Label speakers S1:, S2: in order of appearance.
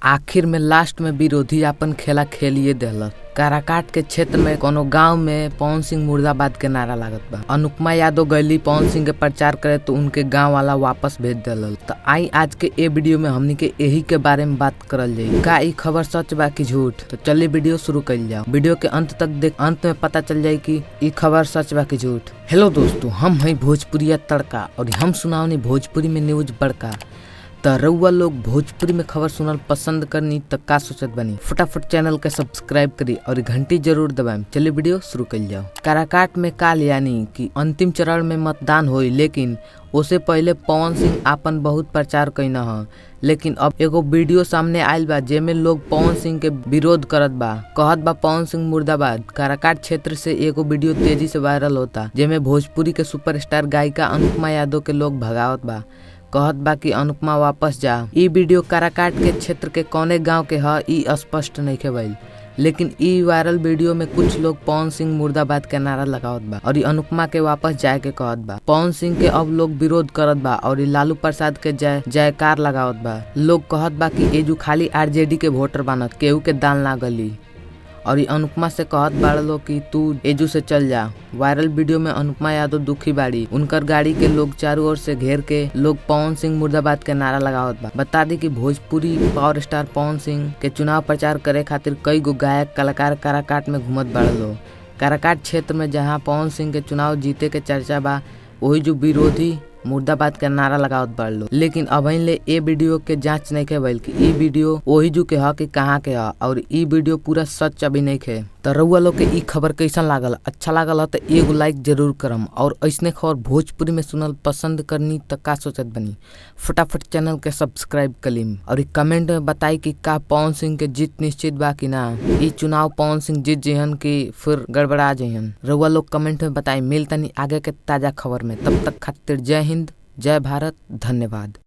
S1: आखिर में लास्ट में विरोधी अपन खेला खेलिए देलक। काराकाट के क्षेत्र में कोनो गांव में पवन सिंह मुर्दाबाद के नारा लागत बा। अनुपमा यादव गईली पवन सिंह के प्रचार करे तो उनके गांव वाला वापस भेज दिलल। तो आई आज के ए वीडियो में हमनी के यही के बारे में बात करल जाई। का ई खबर सच बा कि झूठ? तो चलिए वीडियो शुरू कर जाओ। वीडियो के अंत तक देख, अंत में पता चल जाये कि ई खबर सच बा कि झूठ। हेलो दोस्तों, हम है भोजपुरिया तड़का और हम सुनावनी भोजपुरी में न्यूज बड़का। तो रउआ लोग भोजपुरी में खबर सुनल पसंद करनी तो का सोचत बनी, फटाफट चैनल के सब्सक्राइब करी और घंटी जरूर दबाएं। चलिए वीडियो शुरू कर जाओ। काराकाट में काल यानी कि अंतिम चरण में मतदान हुई, लेकिन उससे पहले पवन सिंह आपन बहुत प्रचार कैना है। लेकिन अब एगो वीडियो सामने आयल बा जेमे लोग पवन सिंह के विरोध करत बा, कहत बा पवन सिंह मुर्दाबाद। काराकाट क्षेत्र से एगो वीडियो तेजी से वायरल होता जेमे भोजपुरी के सुपरस्टार गायिका अनुपमा यादव के लोग भगावत बा, कहत बा कि अनुपमा वापस जा। ई वीडियो काराकाट के क्षेत्र के कौने गांव के है ई स्पष्ट नइखे भइल, लेकिन ई वायरल वीडियो में कुछ लोग पवन सिंह मुर्दाबाद के नारा लगावत बा और अनुपमा के वापस जाए के कहत बा। पवन सिंह के अब लोग विरोध करत बा और लालू प्रसाद के जयकार लगावत बा। लोग कहत बा कि एजू खाली आरजेडी के वोटर बान, केहू के दाल ना गली। और अनुपमा से कहत बाड़ लो कि तू एजू से चल जा। वायरल वीडियो में अनुपमा यादव दुखी बाड़ी, उनकर गाड़ी के लोग चारों ओर से घेर के लोग पवन सिंह मुर्दाबाद के नारा लगावत बा। बता दी कि भोजपुरी पावर स्टार पवन सिंह के चुनाव प्रचार करे खातिर कई गो गायक कलाकार काराकाट में घूमत बाड़ लो। काराकाट क्षेत्र में जहाँ पवन सिंह के चुनाव जीते के चर्चा बा, वही जो विरोधी मुर्दाबाद के नारा लगावत बाड़ लो। लेकिन अभी ले ए वीडियो के जांच नहीं के भइल कि ई वीडियो वही जो के ह कि कहाँ के ह और ई वीडियो पूरा सच अभी नहीं खे। तो रउआ लोग के ई खबर कैसन लागल? अच्छा लागल है तो एगो लाइक जरूर करम और ऐसने खबर भोजपुरी में सुनल पसंद करनी तो का सोचत बनी, फटाफट चैनल के सब्सक्राइब कलीम और कमेंट में बताई कि का पवन सिंह के जीत निश्चित बा कि ना। ई चुनाव पवन सिंह जीत जहन कि फिर गड़बड़ा जहन, रउआ लोग कमेंट में बताई। मिलतनी आगे के ताजा खबर में, तब तक खातिर जय हिंद, जय भारत, धन्यवाद।